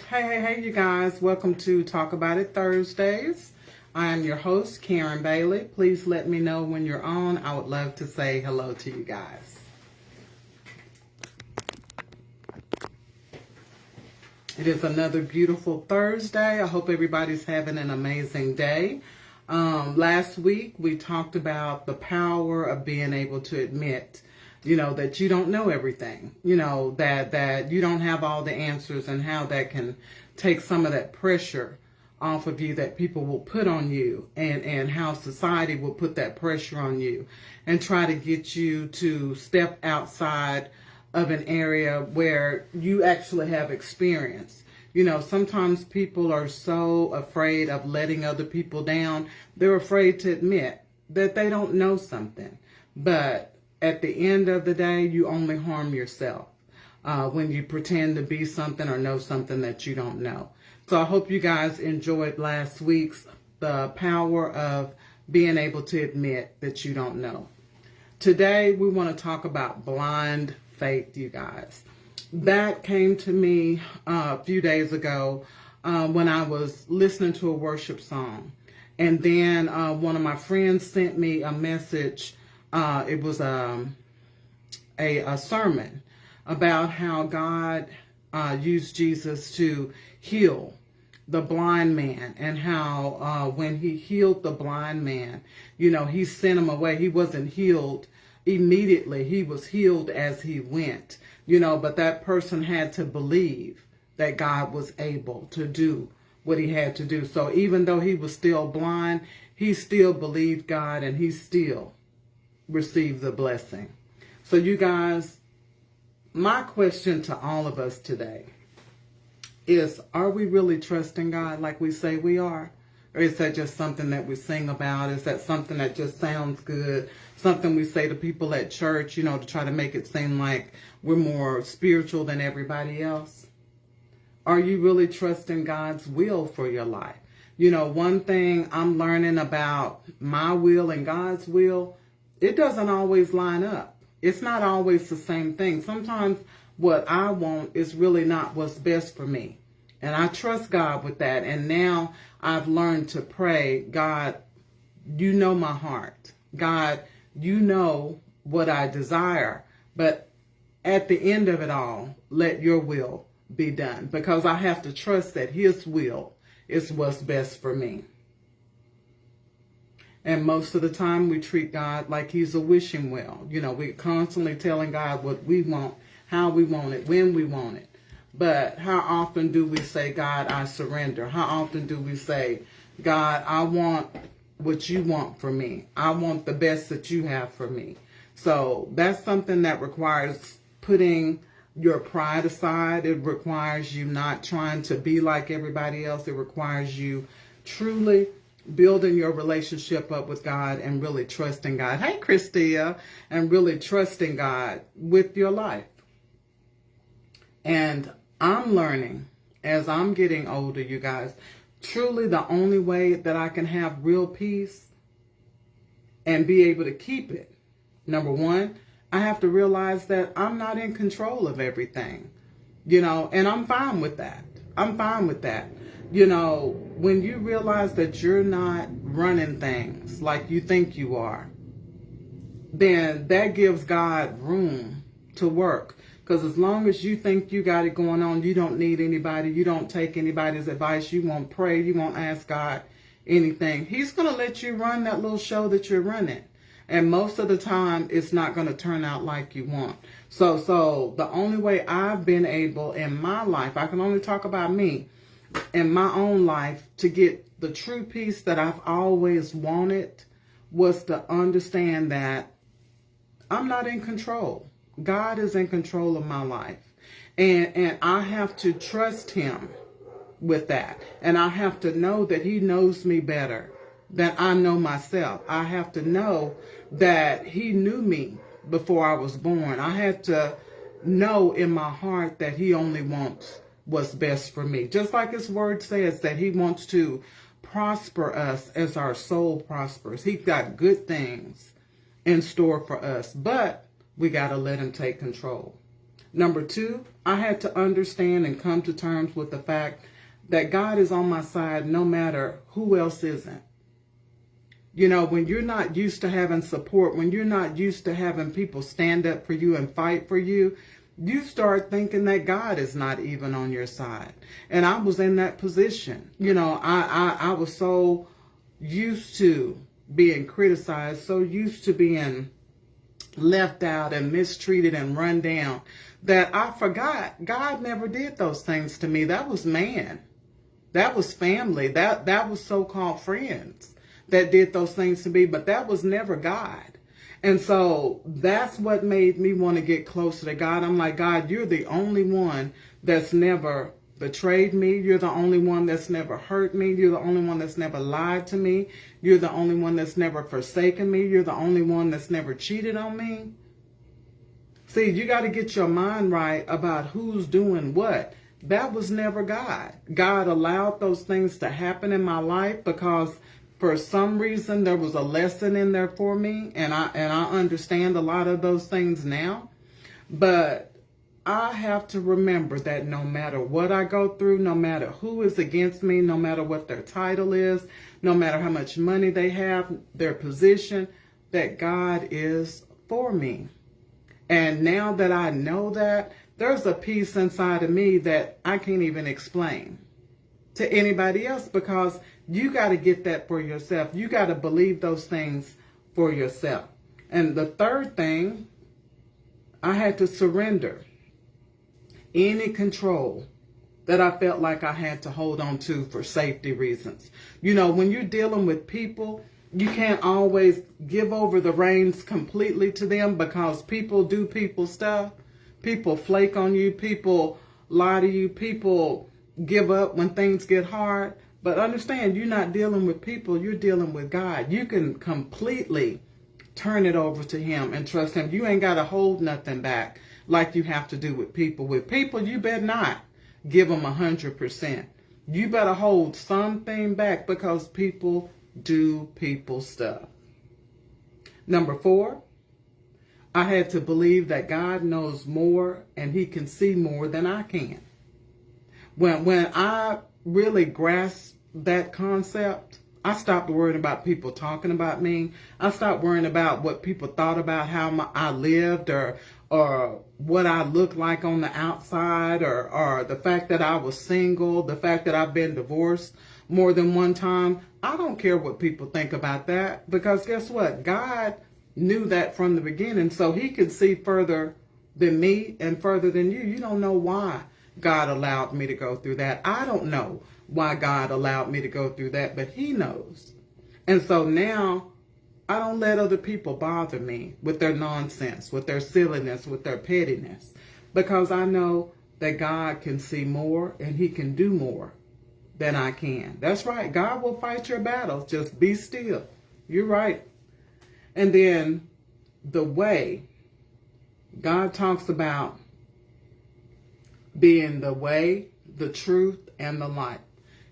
Hey, you guys. Welcome to Talk About It Thursdays. I am your host, Karen Bailey. Please let me know when you're on. I would love to say hello to you guys. It is another beautiful Thursday. I hope everybody's having an amazing day. Last week, we talked about the power of being able to admit that you don't know everything, that you don't have all the answers, and how that can take some of that pressure off of you that people will put on you, and how society will put that pressure on you and try to get you to step outside of an area where you actually have experience. Sometimes people are so afraid of letting other people down, they're afraid to admit that they don't know something. But at the end of the day, you only harm yourself when you pretend to be something or know something that you don't know. So I hope you guys enjoyed last week's The Power of Being Able to Admit That You Don't Know. Today, we want to talk about blind faith, you guys. That came to me a few days ago when I was listening to a worship song. And then one of my friends sent me a message. It was a sermon about how God used Jesus to heal the blind man, and how when he healed the blind man, he sent him away. He wasn't healed immediately. He was healed as he went, but that person had to believe that God was able to do what he had to do. So even though he was still blind, he still believed God, and he still receive the blessing. So you guys, my question to all of us today is, are we really trusting God like we say we are? Or is that just something that we sing about? Is that something that just sounds good? Something we say to people at church, to try to make it seem like we're more spiritual than everybody else? Are you really trusting God's will for your life? One thing I'm learning about my will and God's will, it doesn't always line up. It's not always the same thing. Sometimes what I want is really not what's best for me. And I trust God with that. And now I've learned to pray, God, you know my heart. God, you know what I desire. But at the end of it all, let your will be done. Because I have to trust that his will is what's best for me. And most of the time we treat God like he's a wishing well. We're constantly telling God what we want, how we want it, when we want it. But how often do we say, God, I surrender? How often do we say, God, I want what you want for me. I want the best that you have for me. So that's something that requires putting your pride aside. It requires you not trying to be like everybody else. It requires you truly building your relationship up with God and really trusting God. Hey, Christia. And really trusting God with your life. And I'm learning as I'm getting older, you guys, truly the only way that I can have real peace and be able to keep it, number one, I have to realize that I'm not in control of everything, and I'm fine with that. I'm fine with that. When you realize that you're not running things like you think you are, then that gives God room to work. Because as long as you think you got it going on, you don't need anybody, you don't take anybody's advice, you won't pray, you won't ask God anything, he's going to let you run that little show that you're running. And most of the time, it's not going to turn out like you want. So the only way I've been able in my life, I can only talk about me, in my own life, to get the true peace that I've always wanted, was to understand that I'm not in control. God is in control of my life. And I have to trust him with that. And I have to know that he knows me better than I know myself. I have to know that he knew me before I was born. I had to know in my heart that he only wants what's best for me. Just like his word says that he wants to prosper us as our soul prospers. He got good things in store for us, but we got to let him take control. Number two, I had to understand and come to terms with the fact that God is on my side no matter who else isn't. You know, when you're not used to having support, when you're not used to having people stand up for you and fight for you, you start thinking that God is not even on your side. And I was in that position. You know, I was so used to being criticized, so used to being left out and mistreated and run down, that I forgot God never did those things to me. That was man. That was family. That was so-called friends that did those things to me, but that was never God. And so that's what made me want to get closer to God. I'm like, God, you're the only one that's never betrayed me. You're the only one that's never hurt me. You're the only one that's never lied to me. You're the only one that's never forsaken me. You're the only one that's never cheated on me. See, you got to get your mind right about who's doing what. That was never God. God allowed those things to happen in my life because for some reason there was a lesson in there for me, and I understand a lot of those things now. But I have to remember that no matter what I go through, no matter who is against me, no matter what their title is, no matter how much money they have, their position, that God is for me. And now that I know that, there's a peace inside of me that I can't even explain to anybody else, because you got to get that for yourself. You got to believe those things for yourself. And the third thing, I had to surrender any control that I felt like I had to hold on to for safety reasons. You know, when you're dealing with people, you can't always give over the reins completely to them, because people do people stuff. People flake on you. People lie to you. People give up when things get hard. But understand, you're not dealing with people. You're dealing with God. You can completely turn it over to Him and trust Him. You ain't got to hold nothing back like you have to do with people. With people, you better not give them 100%. You better hold something back, because people do people stuff. Number 4, I had to believe that God knows more and He can see more than I can. When I really grasped that concept, I stopped worrying about people talking about me. I stopped worrying about what people thought about how I lived, or what I looked like on the outside, or the fact that I was single, the fact that I've been divorced more than one time. I don't care what people think about that, because guess what? God knew that from the beginning, so He could see further than me and further than you. You don't know why God allowed me to go through that. I don't know why God allowed me to go through that, but He knows. And so now I don't let other people bother me with their nonsense, with their silliness, with their pettiness, because I know that God can see more and He can do more than I can. That's right. God will fight your battles. Just be still. You're right. And then the way God talks about being the way, the truth, and the light.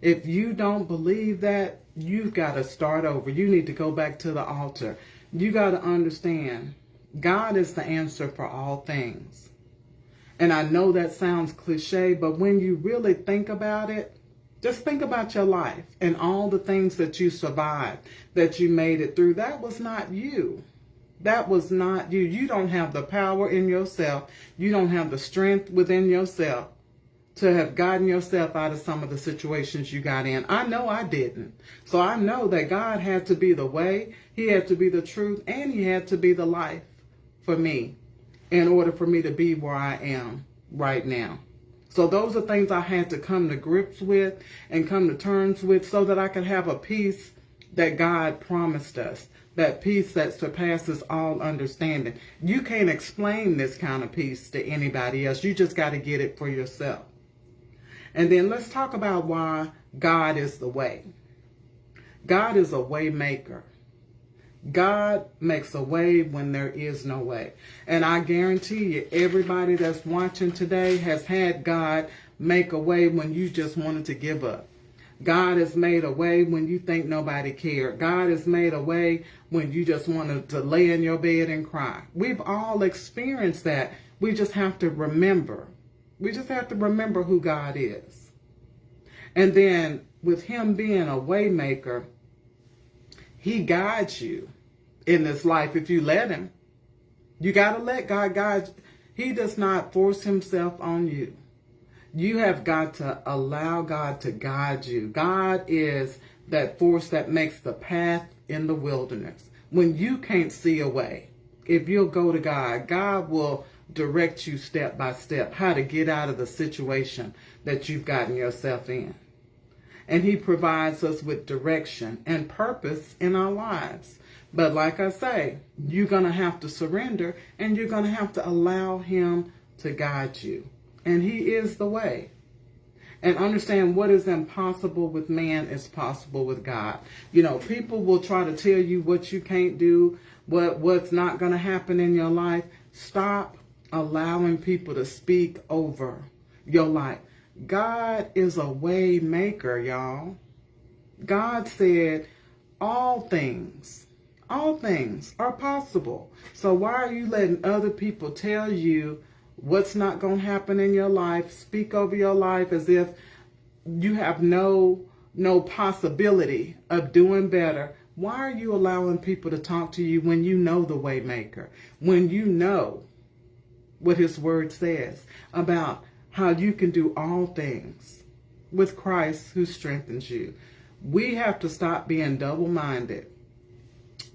If you don't believe that, you've got to start over. You need to go back to the altar. You got to understand, God is the answer for all things. And I know that sounds cliche, but when you really think about it, just think about your life and all the things that you survived, that you made it through. That was not you. That was not you. You don't have the power in yourself. You don't have the strength within yourself to have gotten yourself out of some of the situations you got in. I know I didn't. So I know that God had to be the way, He had to be the truth, and He had to be the life for me in order for me to be where I am right now. So those are things I had to come to grips with and come to terms with, so that I could have a peace that God promised us, that peace that surpasses all understanding. You can't explain this kind of peace to anybody else. You just got to get it for yourself. And then let's talk about why God is the way. God is a way maker. God makes a way when there is no way. And I guarantee you, everybody that's watching today has had God make a way when you just wanted to give up. God has made a way when you think nobody cared. God has made a way when you just wanted to lay in your bed and cry. We've all experienced that We just have to remember. We just have to remember who God is. And then with him being a way maker, he guides you in this life if you let him. You got to let God guide you. He does not force himself on you. You have got to allow God to guide you. God is that force that makes the path in the wilderness. When you can't see a way, if you'll go to God, God will direct you step by step how to get out of the situation that you've gotten yourself in. And he provides us with direction and purpose in our lives. But like I say, you're going to have to surrender, and you're going to have to allow him to guide you. And he is the way. And understand what is impossible with man is possible with God. You know, people will try to tell you what you can't do, what's not going to happen in your life. Stop allowing people to speak over your life. God is a way maker, y'all. God said all things are possible. So why are you letting other people tell you what's not going to happen in your life, speak over your life as if you have no possibility of doing better? Why are you allowing people to talk to you when you know the way maker, when you know what his word says about how you can do all things with Christ who strengthens you? We have to stop being double-minded.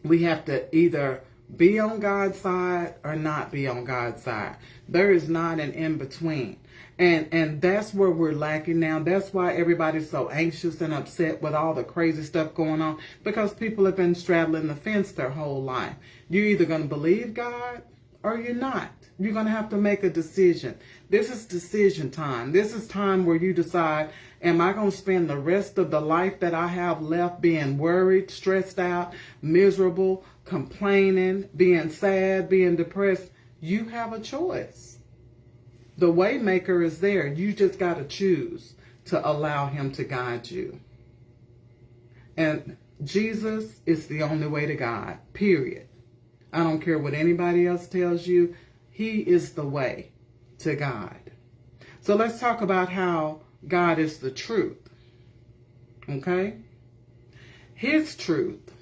We have to either be on God's side or not be on God's side. There is not an in-between. And that's where we're lacking now. That's why everybody's so anxious and upset with all the crazy stuff going on, because people have been straddling the fence their whole life. You're either going to believe God or you're not. You're going to have to make a decision. This is decision time. This is time where you decide, am I going to spend the rest of the life that I have left being worried, stressed out, miserable, complaining, being sad, being depressed? You have a choice. The way maker is there. You just got to choose to allow him to guide you. And Jesus is the only way to God, period. I don't care what anybody else tells you. He is the way to God. So let's talk about how God is the truth. Okay? His truth,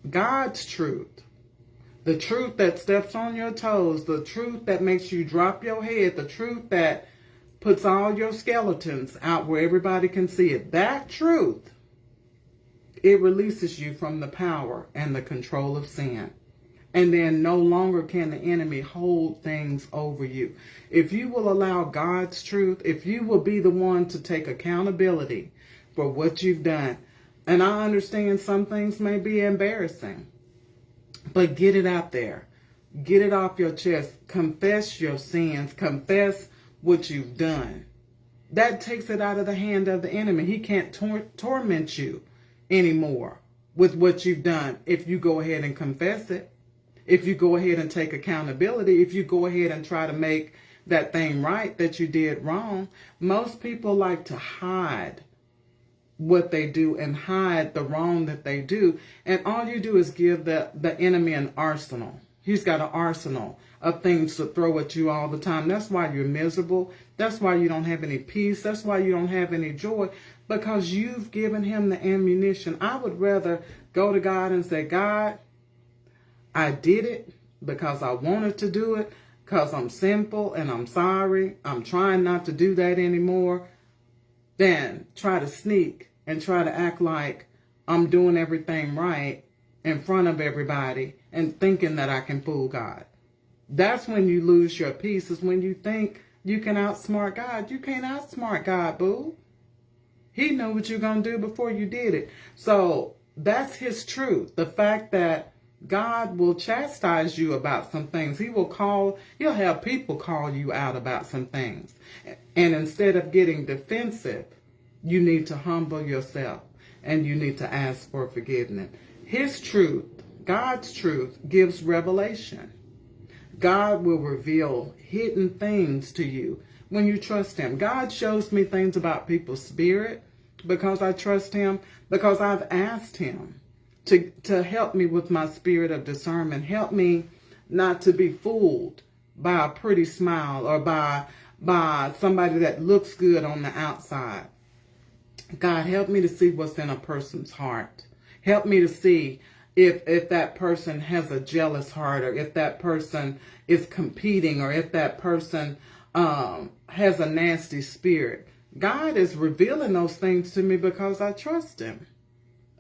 God's truth, the truth that steps on your toes, the truth that makes you drop your head, the truth that puts all your skeletons out where everybody can see it. That truth, it releases you from the power and the control of sin. And then no longer can the enemy hold things over you. If you will allow God's truth, if you will be the one to take accountability for what you've done. And I understand some things may be embarrassing, but get it out there. Get it off your chest. Confess your sins. Confess what you've done. That takes it out of the hand of the enemy. He can't torment you anymore with what you've done if you go ahead and confess it. If you go ahead and take accountability, if you go ahead and try to make that thing right that you did wrong. Most people like to hide what they do and hide the wrong that they do. And all you do is give the enemy an arsenal. He's got an arsenal of things to throw at you all the time. That's why you're miserable. That's why you don't have any peace. That's why you don't have any joy, because you've given him the ammunition. I would rather go to God and say, God, I did it because I wanted to do it, because I'm sinful and I'm sorry. I'm trying not to do that anymore. Than try to sneak and try to act like I'm doing everything right in front of everybody and thinking that I can fool God. That's when you lose your peace, is when you think you can outsmart God. You can't outsmart God, boo. He knew what you're going to do before you did it. So that's his truth. The fact that God will chastise you about some things. He'll have people call you out about some things. And instead of getting defensive, you need to humble yourself and you need to ask for forgiveness. His truth, God's truth, gives revelation. God will reveal hidden things to you when you trust him. God shows me things about people's spirit because I trust him, because I've asked him to help me with my spirit of discernment. Help me not to be fooled by a pretty smile or by somebody that looks good on the outside. God, help me to see what's in a person's heart. Help me to see if that person has a jealous heart, or if that person is competing, or if that person has a nasty spirit. God is revealing those things to me because I trust him.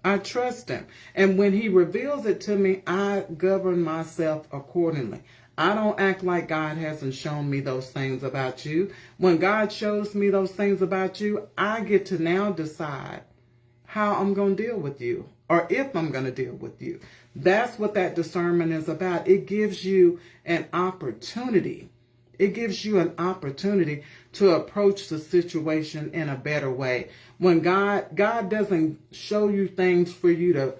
I trust him. And when he reveals it to me, I govern myself accordingly. I don't act like God hasn't shown me those things about you. When God shows me those things about you, I get to now decide how I'm going to deal with you, or if I'm going to deal with you. That's what that discernment is about. It gives you an opportunity. It gives you an opportunity to approach the situation in a better way. When God doesn't show you things for you to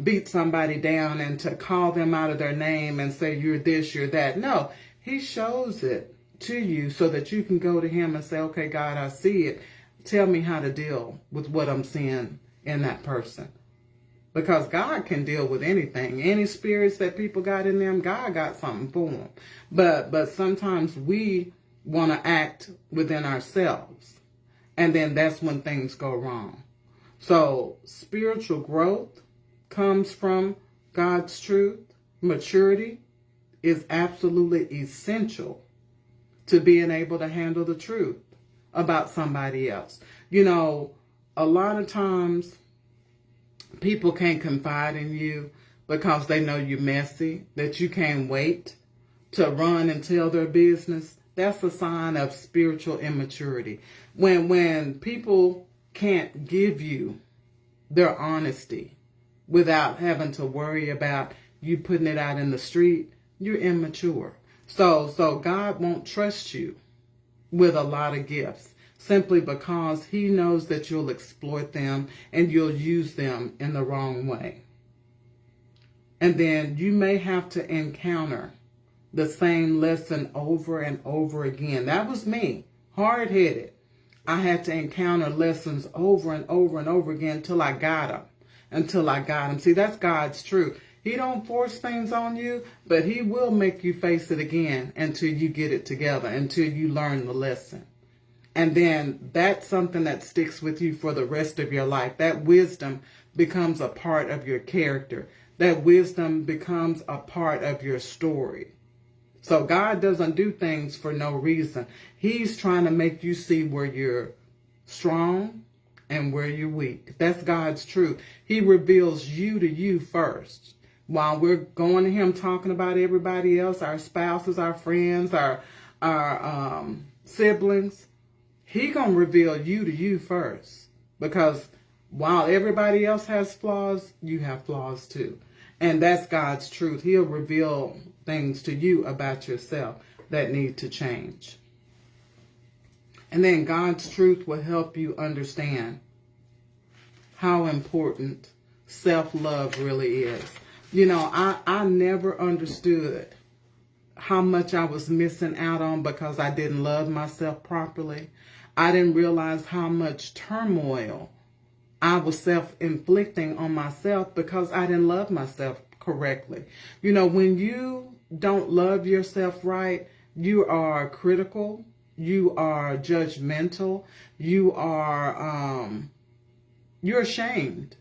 beat somebody down and to call them out of their name and say you're this, you're that. No, he shows it to you so that you can go to him and say, okay, God, I see it. Tell me how to deal with what I'm seeing in that person. Because God can deal with anything. Any spirits that people got in them, God got something for them. But sometimes we want to act within ourselves. And then that's when things go wrong. So spiritual growth comes from God's truth. Maturity is absolutely essential to being able to handle the truth about somebody else. You know, a lot of times people can't confide in you because they know you're messy, that you can't wait to run and tell their business. That's a sign of spiritual immaturity. When people can't give you their honesty without having to worry about you putting it out in the street, you're immature. So God won't trust you with a lot of gifts simply because he knows that you'll exploit them and you'll use them in the wrong way. And then you may have to encounter the same lesson over and over again. That was me, hard-headed. I had to encounter lessons over and over and over again until I got them. See, that's God's truth. He don't force things on you, but he will make you face it again until you get it together, until you learn the lesson. And then that's something that sticks with you for the rest of your life. That wisdom becomes a part of your character. That wisdom becomes a part of your story. So God doesn't do things for no reason. He's trying to make you see where you're strong and where you're weak. That's God's truth. He reveals you to you first. While we're going to him talking about everybody else, our spouses, our friends, our siblings, he gonna reveal you to you first. Because while everybody else has flaws, you have flaws too. And that's God's truth. He'll reveal things to you about yourself that need to change. And then God's truth will help you understand how important self-love really is. You know, I never understood how much I was missing out on because I didn't love myself properly. I didn't realize how much turmoil I was self-inflicting on myself because I didn't love myself correctly. You know, when you don't love yourself right, you are critical, you are judgmental, you're ashamed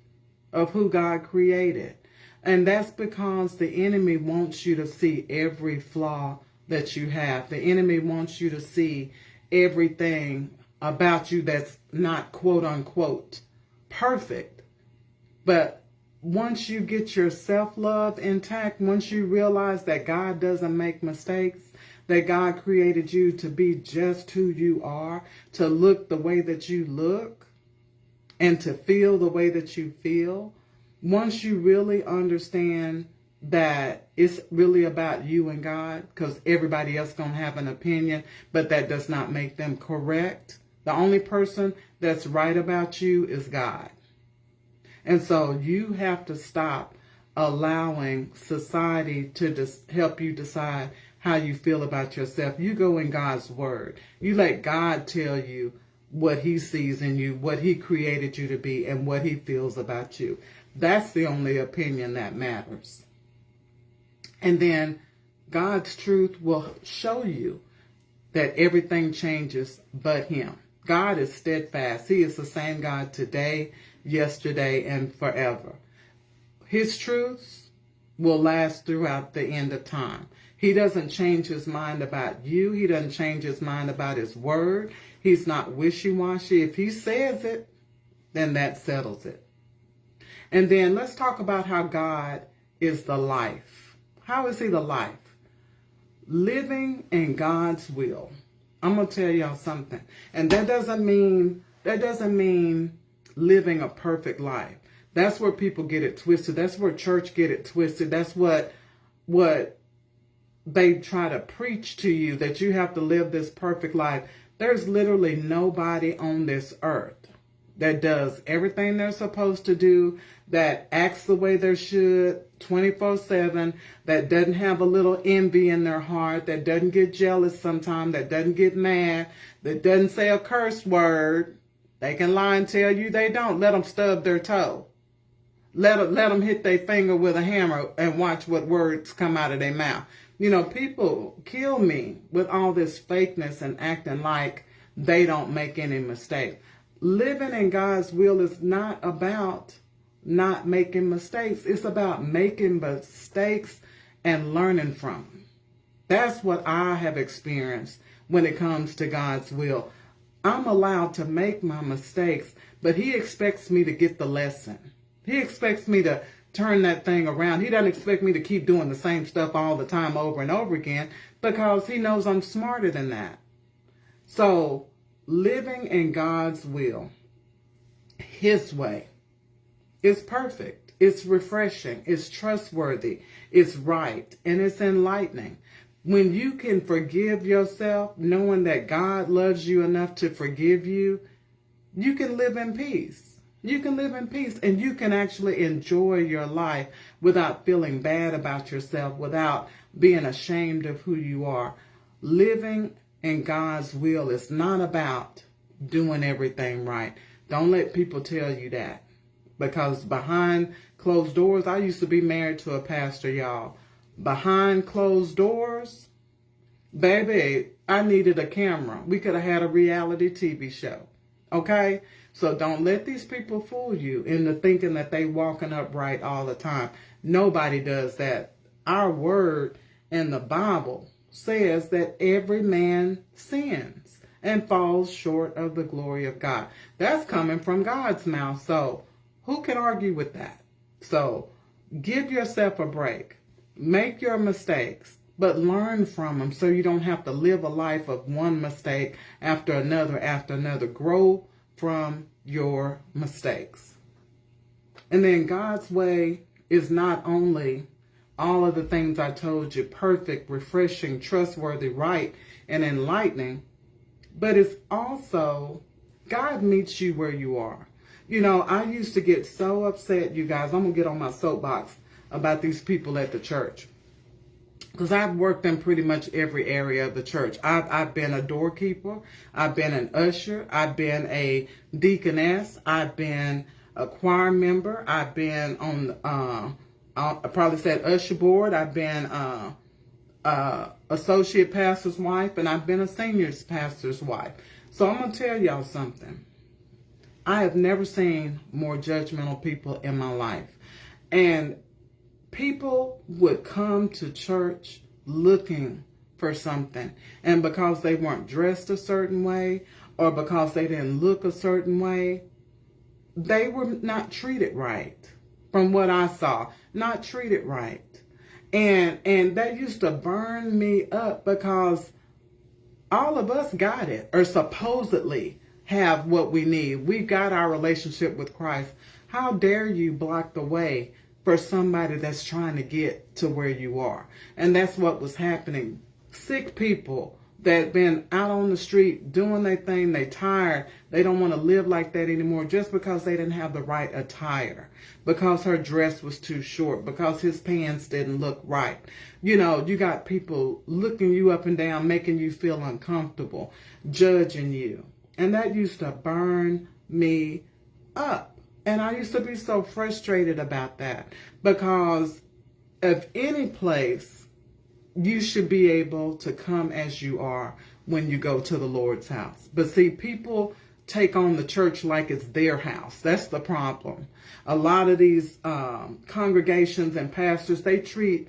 of who God created. And that's because the enemy wants you to see every flaw that you have. The enemy wants you to see everything about you that's not quote unquote perfect. But once you get your self-love intact, once you realize that God doesn't make mistakes, that God created you to be just who you are, to look the way that you look, and to feel the way that you feel, once you really understand that it's really about you and God, because everybody else going to have an opinion, but that does not make them correct. The only person that's right about you is God. And so you have to stop allowing society to help you decide how you feel about yourself. You go in God's word. You let God tell you what he sees in you, what he created you to be, and what he feels about you. That's the only opinion that matters. And then God's truth will show you that everything changes but him. God is steadfast. He is the same God today, yesterday, and forever. His truths will last throughout the end of time. He doesn't change his mind about you. He doesn't change his mind about his word. He's not wishy-washy. If he says it, then that settles it. And then let's talk about how God is the life. How is he the life? Living in God's will. I'm going to tell y'all something. And that doesn't mean living a perfect life. That's where people get it twisted. That's where church get it twisted. That's what they try to preach to you, that you have to live this perfect life. There's literally nobody on this earth that does everything they're supposed to do, that acts the way they should 24/7, that doesn't have a little envy in their heart, that doesn't get jealous sometimes, that doesn't get mad, that doesn't say a curse word. They can lie and tell you they don't. Let them stub their toe. Let them hit their finger with a hammer and watch what words come out of their mouth. You know, people kill me with all this fakeness and acting like they don't make any mistakes. Living in God's will is not about not making mistakes. It's about making mistakes and learning from them. That's what I have experienced when it comes to God's will. I'm allowed to make my mistakes, but he expects me to get the lesson. He expects me to turn that thing around. He doesn't expect me to keep doing the same stuff all the time over and over again, because he knows I'm smarter than that. So, living in God's will, his way, is perfect. It's refreshing. It's trustworthy. It's right. And it's enlightening. When you can forgive yourself, knowing that God loves you enough to forgive you, you can live in peace. You can live in peace, and you can actually enjoy your life without feeling bad about yourself, without being ashamed of who you are. Living in God's will is not about doing everything right. Don't let people tell you that. Because behind closed doors, I used to be married to a pastor, y'all. Behind closed doors, baby, I needed a camera. We could have had a reality TV show. Okay? So don't let these people fool you into thinking that they walking upright all the time. Nobody does that. Our word in the Bible says that every man sins and falls short of the glory of God. That's coming from God's mouth. So who can argue with that? So give yourself a break. Make your mistakes, but learn from them so you don't have to live a life of one mistake after another. Grow from your mistakes. And then God's way is not only all of the things I told you, perfect, refreshing, trustworthy, right, and enlightening, but it's also God meets you where you are. You know, I used to get so upset, you guys. I'm going to get on my soapbox about these people at the church, because I've worked in pretty much every area of the church. I've been a doorkeeper. I've been an usher. I've been a deaconess. I've been a choir member. I've been on, I probably said usher board. I've been associate pastor's wife, and I've been a senior pastor's wife. So I'm going to tell y'all something. I have never seen more judgmental people in my life. And people would come to church looking for something. And because they weren't dressed a certain way, or because they didn't look a certain way, they were not treated right. From what I saw, not treated right. And that used to burn me up, because all of us got it, or supposedly have what we need. We've got our relationship with Christ. How dare you block the way for somebody that's trying to get to where you are? And that's what was happening. Sick people that been out on the street doing their thing, they tired, they don't want to live like that anymore, just because they didn't have the right attire, because her dress was too short, because his pants didn't look right. You know, you got people looking you up and down, making you feel uncomfortable, judging you. And that used to burn me up. And I used to be so frustrated about that, because if any place you should be able to come as you are when you go to the Lord's house. But see, people take on the church like it's their house. That's the problem. A lot of these congregations and pastors, they treat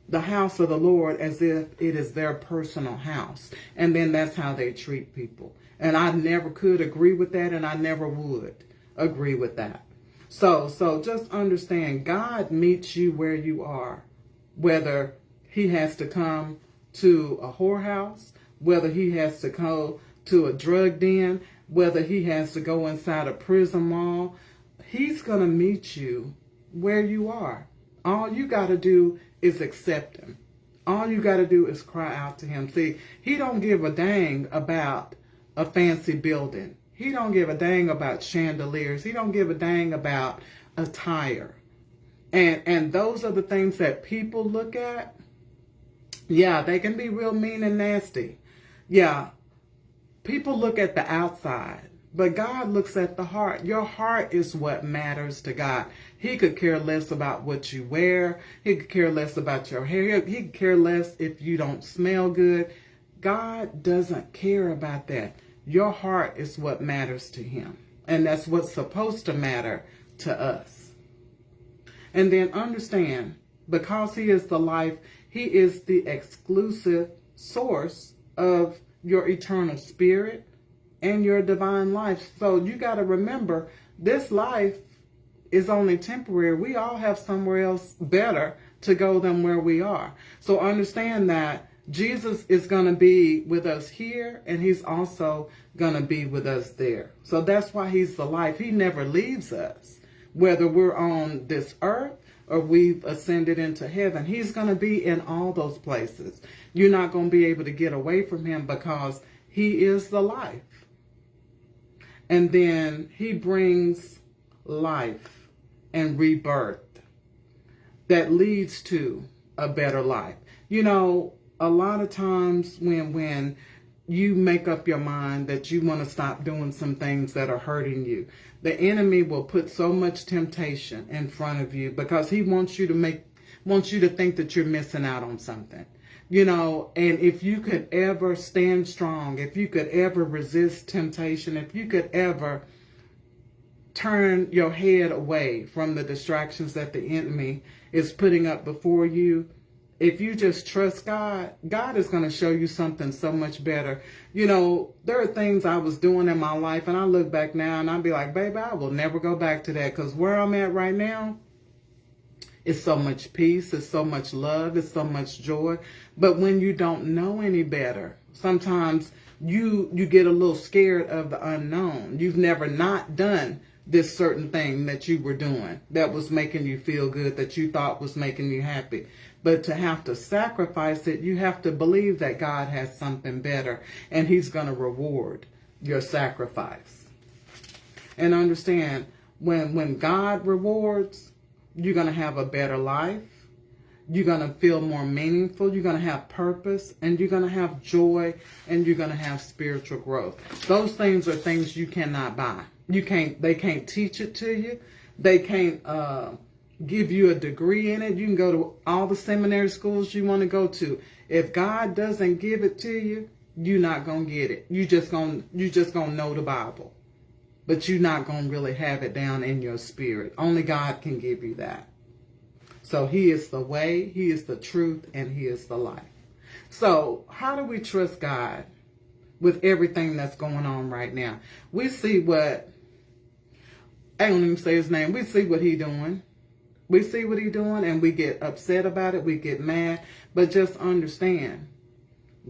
the house of the Lord as if it is their personal house. And then that's how they treat people. And I never could agree with that, and I never would agree with that. So just understand, God meets you where you are, whether he has to come to a whorehouse, whether he has to go to a drug den, whether he has to go inside a prison wall. He's going to meet you where you are. All you got to do is accept him. All you got to do is cry out to him. See, he don't give a dang about a fancy building. He don't give a dang about chandeliers. He don't give a dang about attire. And those are the things that people look at. Yeah, they can be real mean and nasty. Yeah, people look at the outside, but God looks at the heart. Your heart is what matters to God. He could care less about what you wear. He could care less about your hair. He could care less if you don't smell good. God doesn't care about that. Your heart is what matters to him. And that's what's supposed to matter to us. And then understand, because he is the life, he is the exclusive source of your eternal spirit and your divine life. So you got to remember, this life is only temporary. We all have somewhere else better to go than where we are. So understand that Jesus is going to be with us here, and he's also going to be with us there. So that's why he's the life. He never leaves us, whether we're on this earth or we've ascended into heaven. He's going to be in all those places. You're not going to be able to get away from him because he is the life. And then he brings life and rebirth that leads to a better life. You know, a lot of times when you make up your mind that you want to stop doing some things that are hurting you, the enemy will put so much temptation in front of you because he wants you to think that you're missing out on something. You know, and if you could ever stand strong, if you could ever resist temptation, if you could ever turn your head away from the distractions that the enemy is putting up before you, if you just trust God, God is going to show you something so much better. You know, there are things I was doing in my life, and I look back now and I'll be like, baby, I will never go back to that, because where I'm at right now, it's so much peace, it's so much love, it's so much joy. But when you don't know any better, sometimes you get a little scared of the unknown. You've never not done this certain thing that you were doing that was making you feel good, that you thought was making you happy. But to have to sacrifice it, you have to believe that God has something better, and he's going to reward your sacrifice. And understand, when God rewards, you're going to have a better life. You're going to feel more meaningful. You're going to have purpose, and you're going to have joy, and you're going to have spiritual growth. Those things are things you cannot buy. They can't teach it to you. They can't give you a degree in it. You can go to all the seminary schools you want to go to. If God doesn't give it to you, you're not going to get it. You just going to know the Bible. But you're not going to really have it down in your spirit. Only God can give you that. So he is the way, he is the truth, and he is the life. So how do we trust God with everything that's going on right now? We see what, I don't even say his name, we see what he's doing. We see what he's doing, and we get upset about it, we get mad. But just understand,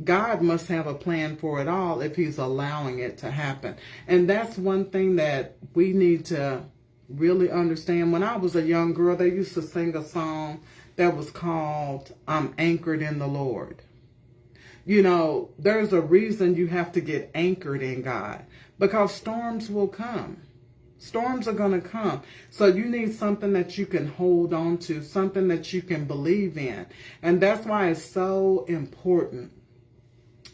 God must have a plan for it all if he's allowing it to happen. And that's one thing that we need to really understand. When I was a young girl, they used to sing a song that was called, I'm Anchored in the Lord. You know, there's a reason you have to get anchored in God, because storms will come. Storms are going to come. So you need something that you can hold on to, something that you can believe in. And that's why it's so important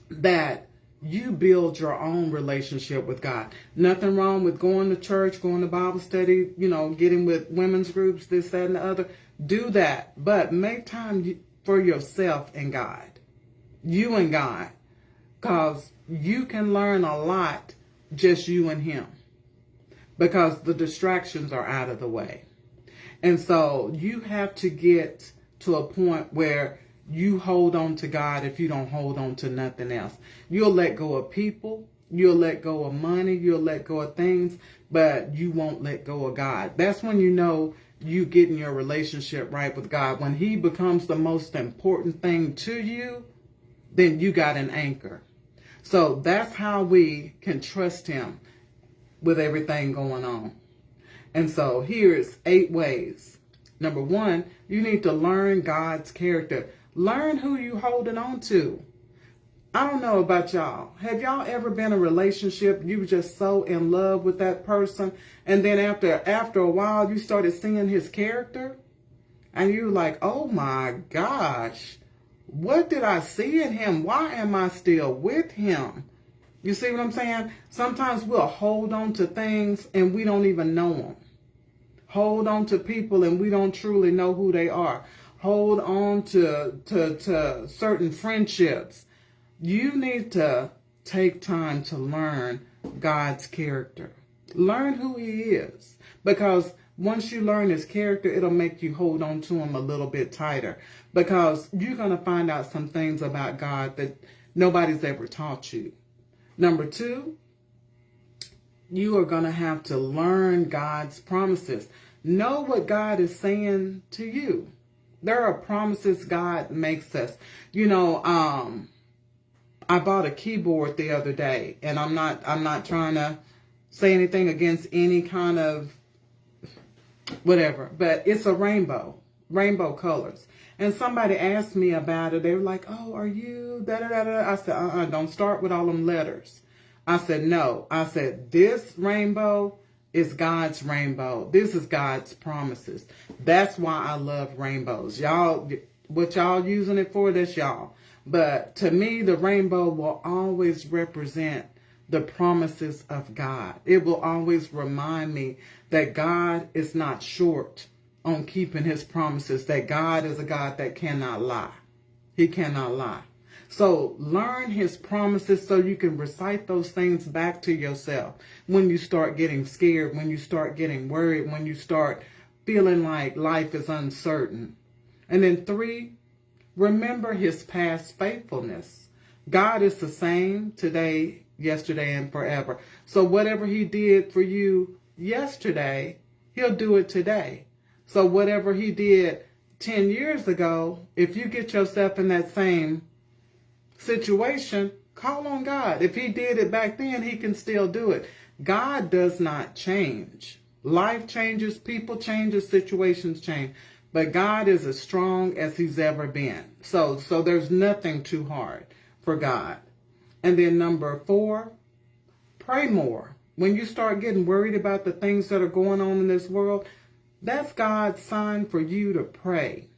that you build your own relationship with God. Nothing wrong with going to church, going to Bible study, you know, getting with women's groups, this, that, and the other. Do that. But make time for yourself and God. You and God. Because you can learn a lot just you and him. Because the distractions are out of the way. And so you have to get to a point where you hold on to God if you don't hold on to nothing else. You'll let go of people. You'll let go of money. You'll let go of things. But you won't let go of God. That's when you know you getting your relationship right with God. When he becomes the most important thing to you, then you got an anchor. So that's how we can trust him with everything going on. And so here's 8 ways. Number 1, you need to learn God's character. Learn who you holding on to. I don't know about y'all. Have y'all ever been in a relationship, you were just so in love with that person, and then after a while you started seeing his character, and you were like, oh my gosh, what did I see in him? Why am I still with him? You see what I'm saying? Sometimes we'll hold on to things and we don't even know them. Hold on to people and we don't truly know who they are. Hold on to certain friendships. You need to take time to learn God's character. Learn who he is. Because once you learn his character, it'll make you hold on to him a little bit tighter. Because you're going to find out some things about God that nobody's ever taught you. Number 2, you are going to have to learn God's promises. Know what God is saying to you. There are promises God makes us. You know, I bought a keyboard the other day, and I'm not trying to say anything against any kind of whatever, but it's a rainbow colors. And somebody asked me about it. They were like, oh, are you da-da-da-da? I said, don't start with all them letters. I said, no. I said, this rainbow is God's rainbow. This is God's promises. That's why I love rainbows. Y'all, what y'all using it for, that's y'all. But to me, the rainbow will always represent the promises of God. It will always remind me that God is not short on keeping his promises, that God is a God that cannot lie. He cannot lie. So learn his promises so you can recite those things back to yourself when you start getting scared, when you start getting worried, when you start feeling like life is uncertain. And then 3, remember his past faithfulness. God is the same today, yesterday, and forever. So whatever he did for you yesterday, he'll do it today. So whatever he did 10 years ago, if you get yourself in that same situation, call on God. If he did it back then, he can still do it. God does not change. Life changes, people change, situations change. But God is as strong as he's ever been. So there's nothing too hard for God. And then number 4, pray more. When you start getting worried about the things that are going on in this world, that's God's sign for you to pray.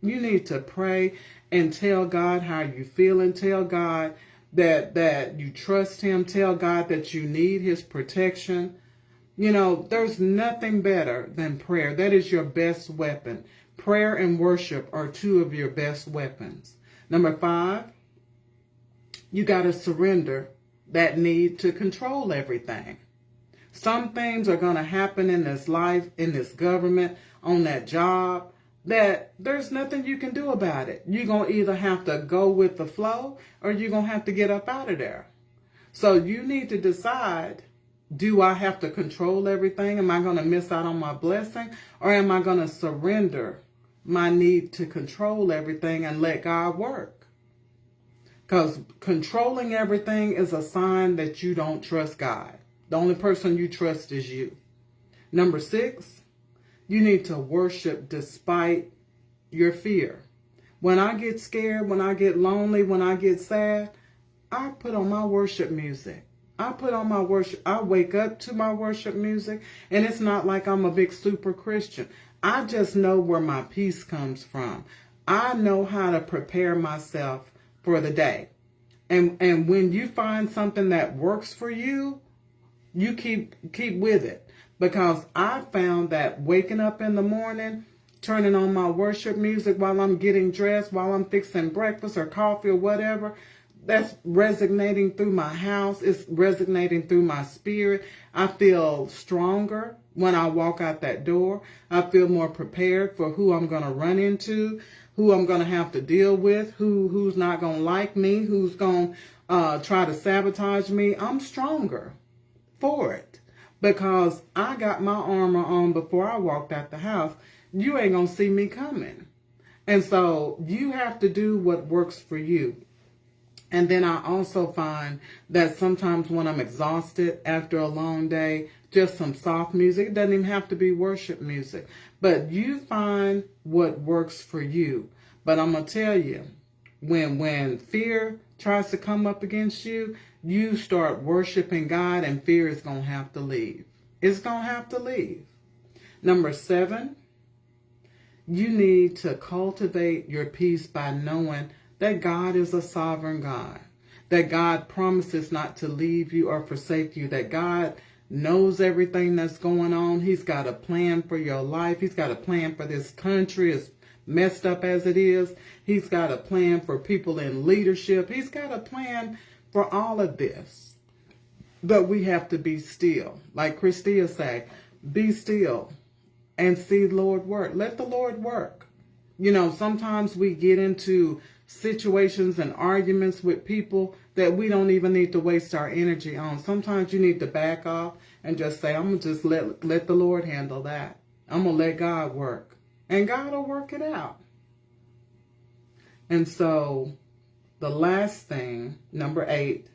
You need to pray and tell God how you feel, and tell God that you trust him. Tell God that you need his protection. You know, there's nothing better than prayer. That is your best weapon. Prayer and worship are 2 of your best weapons. Number 5, you got to surrender that need to control everything. Some things are going to happen in this life, in this government, on that job, that there's nothing you can do about it. You're going to either have to go with the flow or you're going to have to get up out of there. So you need to decide, do I have to control everything? Am I going to miss out on my blessing? Or am I going to surrender my need to control everything and let God work? Because controlling everything is a sign that you don't trust God. The only person you trust is you. Number 6, you need to worship despite your fear. When I get scared, when I get lonely, when I get sad, I put on my worship music. I wake up to my worship music, and it's not like I'm a big super Christian. I just know where my peace comes from. I know how to prepare myself for the day. And when you find something that works for you, you keep with it. Because I found that waking up in the morning turning on my worship music while I'm getting dressed, while I'm fixing breakfast or coffee or whatever. That's resonating through my house. It's resonating through my spirit. I feel stronger when I walk out that door. I feel more prepared for who I'm going to run into, who I'm going to have to deal with, who's not going to like me, who's going to try to sabotage me. I'm stronger for it because I got my armor on before I walked out the house. You ain't going to see me coming. And so you have to do what works for you. And then I also find that sometimes when I'm exhausted after a long day, just some soft music, it doesn't even have to be worship music, but you find what works for you. But I'm going to tell you, when fear tries to come up against you, you start worshiping God and fear is going to have to leave. It's going to have to leave. Number 7, you need to cultivate your peace by knowing that God is a sovereign God, that God promises not to leave you or forsake you, that God knows everything that's going on. He's got a plan for your life. He's got a plan for this country, as messed up as it is. He's got a plan for people in leadership. He's got a plan for all of this. But we have to be still. Like Christia say, be still and see the Lord work. Let the Lord work. You know, sometimes we get into situations and arguments with people that we don't even need to waste our energy on. Sometimes you need to back off and just say, I'm going to just let the Lord handle that. I'm going to let God work. And God will work it out. And so the last thing, number 8,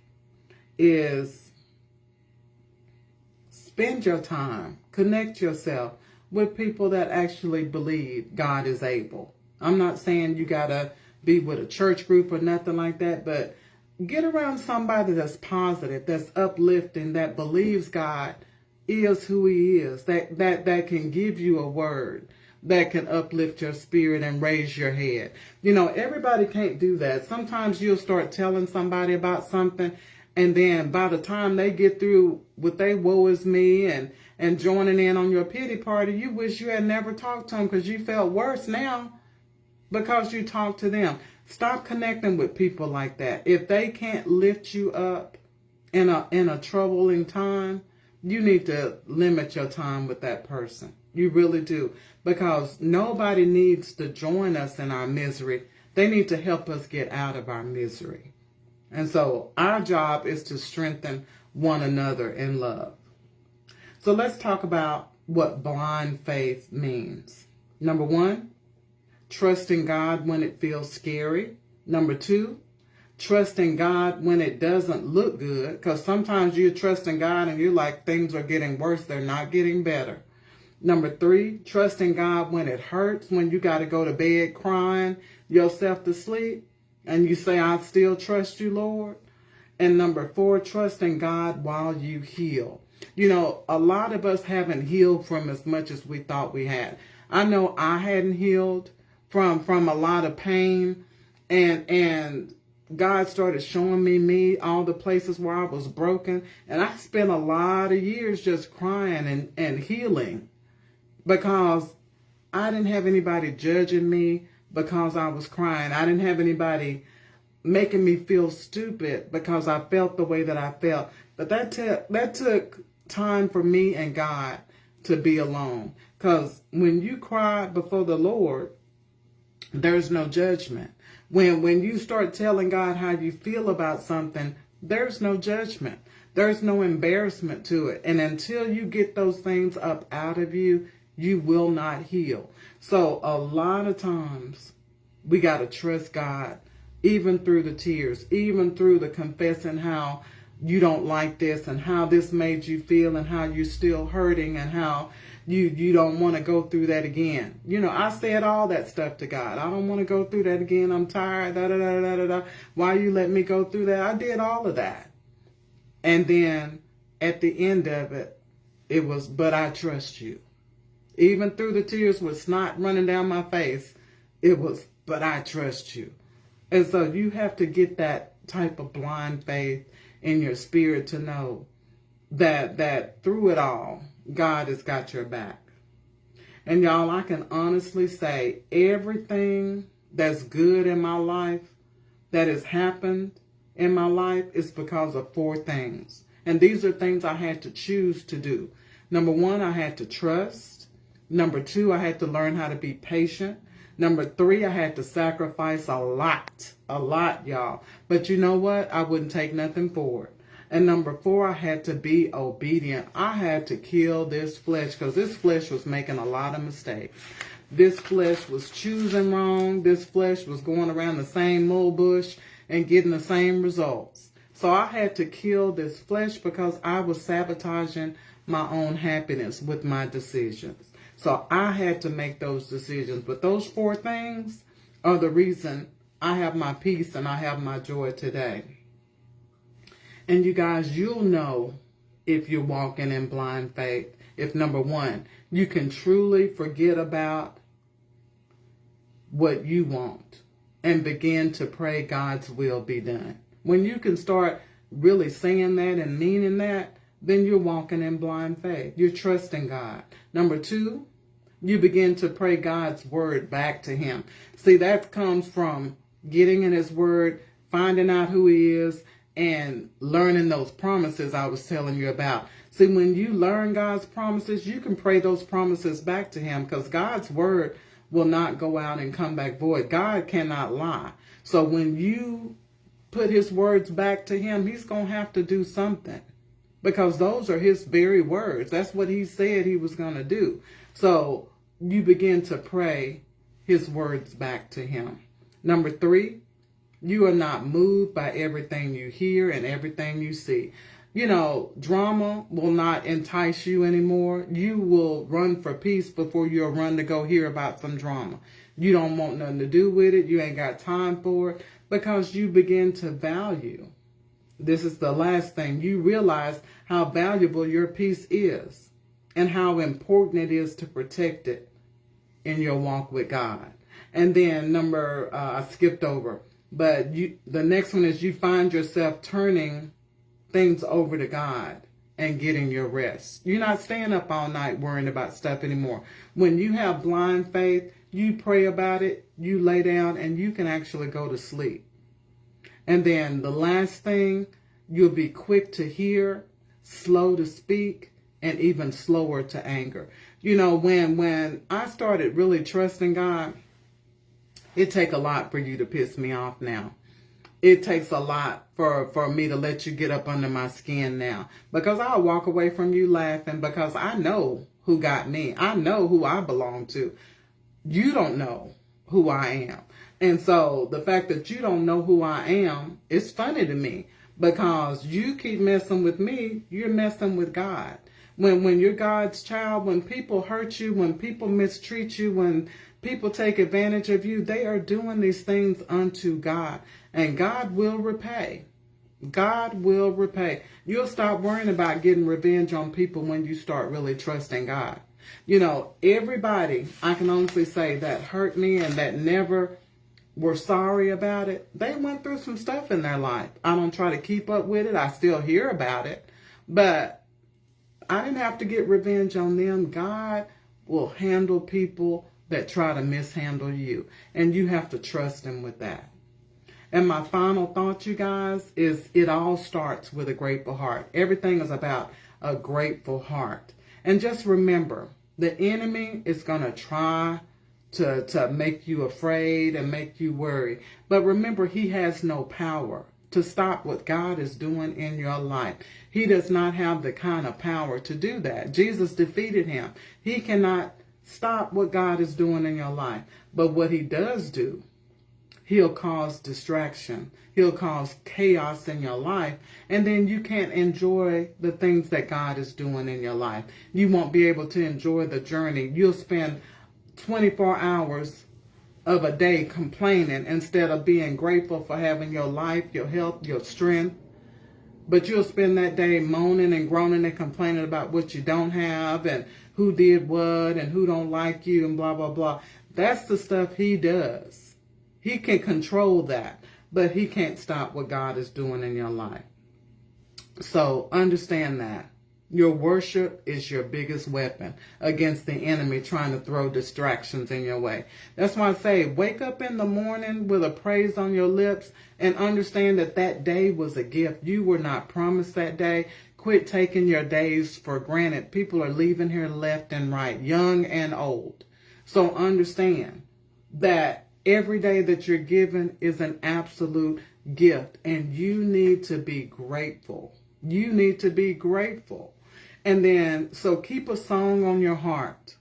is spend your time, connect yourself with people that actually believe God is able. I'm not saying you got to be with a church group or nothing like that, but get around somebody that's positive, that's uplifting, that believes God is who he is, that can give you a word, that can uplift your spirit and raise your head. You know, everybody can't do that. Sometimes you'll start telling somebody about something, and then by the time they get through with they woe is me and joining in on your pity party, you wish you had never talked to them because you felt worse now because you talked to them. Stop connecting with people like that. If they can't lift you up in a troubling time, you need to limit your time with that person. You really do. Because nobody needs to join us in our misery. They need to help us get out of our misery. And so our job is to strengthen one another in love. So let's talk about what blind faith means. Number 1, trusting God when it feels scary. Number 2, trusting God when it doesn't look good. Because sometimes you're trusting God and you're like, things are getting worse. They're not getting better. Number 3, trusting God when it hurts, when you got to go to bed crying yourself to sleep. And you say, I still trust you, Lord. And number 4, trusting God while you heal. You know, a lot of us haven't healed from as much as we thought we had. I know I hadn't healed from a lot of pain. And God started showing me all the places where I was broken. And I spent a lot of years just crying and healing because I didn't have anybody judging me because I was crying. I didn't have anybody making me feel stupid because I felt the way that I felt. But that took time for me and God to be alone. Because when you cry before the Lord, there's no judgment. When you start telling God how you feel about something, there's no judgment. There's no embarrassment to it. And until you get those things up out of you, you will not heal. So a lot of times we got to trust God, even through the tears, even through the confessing how you don't like this and how this made you feel and how you're still hurting and how you don't want to go through that again. You know, I said all that stuff to God. I don't want to go through that again. I'm tired. Da, da, da, da, da, da. Why you let me go through that? I did all of that. And then at the end of it, it was, but I trust you. Even through the tears with snot running down my face, it was, but I trust you. And so you have to get that type of blind faith in your spirit to know that through it all, God has got your back. And y'all, I can honestly say everything that's good in my life that has happened in my life is because of 4 things. And these are things I had to choose to do. Number 1, I had to trust. Number 2, I had to learn how to be patient. Number 3, I had to sacrifice a lot, y'all. But you know what? I wouldn't take nothing for it. And number 4, I had to be obedient. I had to kill this flesh because this flesh was making a lot of mistakes. This flesh was choosing wrong. This flesh was going around the same old bush and getting the same results. So I had to kill this flesh because I was sabotaging my own happiness with my decisions. So I had to make those decisions. But those 4 things are the reason I have my peace and I have my joy today. And you guys, you'll know if you're walking in blind faith. If number 1, you can truly forget about what you want and begin to pray God's will be done. When you can start really saying that and meaning that, then you're walking in blind faith. You're trusting God. Number 2, you begin to pray God's word back to him. See, that comes from getting in his word, finding out who he is, and learning those promises I was telling you about. See, when you learn God's promises, you can pray those promises back to him because God's word will not go out and come back void. God cannot lie. So when you put his words back to him, he's going to have to do something because those are his very words. That's what he said he was going to do. So you begin to pray his words back to him. Number 3, you are not moved by everything you hear and everything you see. You know, drama will not entice you anymore. You will run for peace before you'll run to go hear about some drama. You don't want nothing to do with it. You ain't got time for it because you begin to value. This is the last thing. You realize how valuable your peace is and how important it is to protect it in your walk with God. And then I skipped over. But the next one is you find yourself turning things over to God and getting your rest. You're not staying up all night worrying about stuff anymore. When you have blind faith, you pray about it, you lay down, and you can actually go to sleep. And then the last thing, you'll be quick to hear, slow to speak, and even slower to anger. You know, when I started really trusting God, it takes a lot for you to piss me off now. It takes a lot for me to let you get up under my skin now. Because I'll walk away from you laughing because I know who got me. I know who I belong to. You don't know who I am. And so the fact that you don't know who I am is funny to me. Because you keep messing with me, you're messing with God. When you're God's child, when people hurt you, when people mistreat you, when people take advantage of you, they are doing these things unto God. And God will repay. God will repay. You'll stop worrying about getting revenge on people when you start really trusting God. You know, everybody, I can honestly say, that hurt me and that never were sorry about it, they went through some stuff in their life. I don't try to keep up with it. I still hear about it. But I didn't have to get revenge on them. God will handle people that try to mishandle you. And you have to trust him with that. And my final thought, you guys, is it all starts with a grateful heart. Everything is about a grateful heart. And just remember, the enemy is going to try to make you afraid and make you worry. But remember, he has no power to stop what God is doing in your life. He does not have the kind of power to do that. Jesus defeated him. He cannot stop what God is doing in your life. But what he does do, he'll cause distraction. He'll cause chaos in your life. And then you can't enjoy the things that God is doing in your life. You won't be able to enjoy the journey. You'll spend 24 hours of a day complaining instead of being grateful for having your life, your health, your strength. But you'll spend that day moaning and groaning and complaining about what you don't have and who did what and who don't like you and blah, blah, blah. That's the stuff he does. He can control that, but he can't stop what God is doing in your life. So understand that. Your worship is your biggest weapon against the enemy trying to throw distractions in your way. That's why I say, wake up in the morning with a praise on your lips and understand that that day was a gift. You were not promised that day. Quit taking your days for granted. People are leaving here left and right, young and old. So understand that every day that you're given is an absolute gift, and you need to be grateful. You need to be grateful. And then, so keep a song on your heart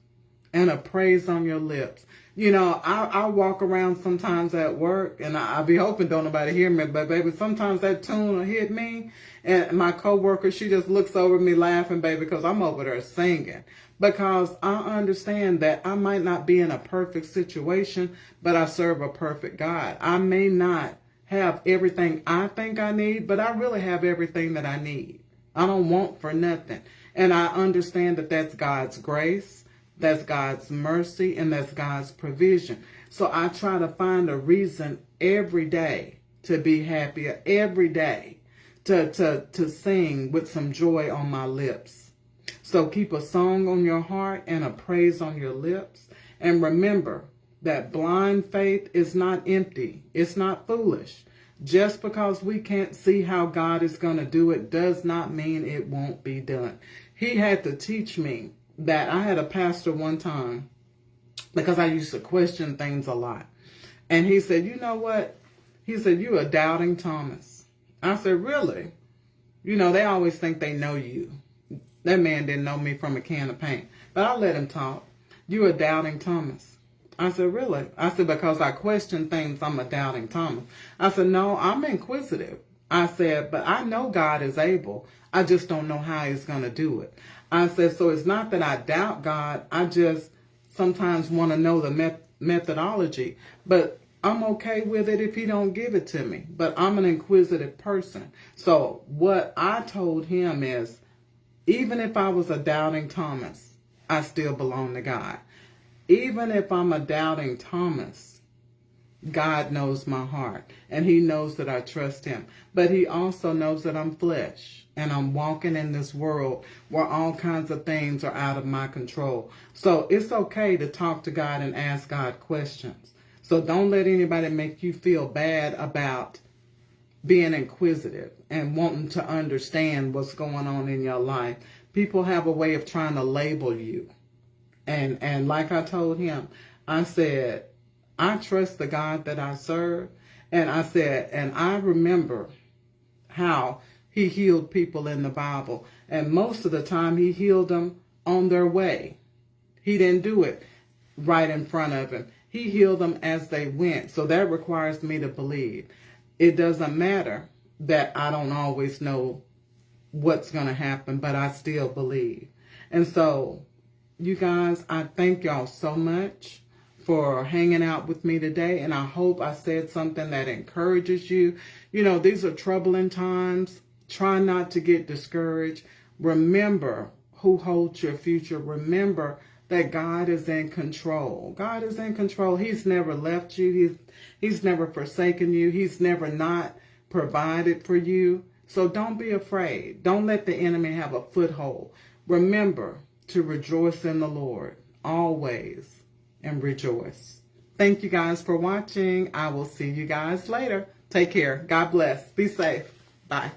and a praise on your lips. You know, I walk around sometimes at work, and I be hoping don't nobody hear me, but baby, sometimes that tune will hit me, and my coworker, she just looks over me laughing, baby, because I'm over there singing. Because I understand that I might not be in a perfect situation, but I serve a perfect God. I may not have everything I think I need, but I really have everything that I need. I don't want for nothing. And I understand that that's God's grace, that's God's mercy, and that's God's provision. So I try to find a reason every day to be happier, every day to sing with some joy on my lips. So keep a song on your heart and a praise on your lips. And remember that blind faith is not empty. It's not foolish. Just because we can't see how God is going to do it does not mean it won't be done. He had to teach me that. I had a pastor one time, because I used to question things a lot. And he said, you know what? He said, you a doubting Thomas. I said, really? You know, they always think they know you. That man didn't know me from a can of paint. But I let him talk. You a doubting Thomas. I said, really? I said, because I question things, I'm a doubting Thomas. I said, no, I'm inquisitive. I said, but I know God is able. I just don't know how he's going to do it. I said, so it's not that I doubt God. I just sometimes want to know the methodology. But I'm okay with it if he don't give it to me. But I'm an inquisitive person. So what I told him is, even if I was a doubting Thomas, I still belong to God. Even if I'm a doubting Thomas, God knows my heart, and he knows that I trust him. But he also knows that I'm flesh, and I'm walking in this world where all kinds of things are out of my control. So it's okay to talk to God and ask God questions. So don't let anybody make you feel bad about being inquisitive and wanting to understand what's going on in your life. People have a way of trying to label you. And like I told him, I said, I trust the God that I serve. And I said, and I remember how he healed people in the Bible. And most of the time he healed them on their way. He didn't do it right in front of him. He healed them as they went. So that requires me to believe. It doesn't matter that I don't always know what's going to happen, but I still believe. And so, you guys, I thank y'all so much for hanging out with me today. And I hope I said something that encourages you. You know, these are troubling times. Try not to get discouraged. Remember who holds your future. Remember that God is in control. God is in control. He's never left you. He's never forsaken you. He's never not provided for you. So don't be afraid. Don't let the enemy have a foothold. Remember to rejoice in the Lord always and rejoice. Thank you guys for watching. I will see you guys later. Take care. God bless. Be safe. Bye.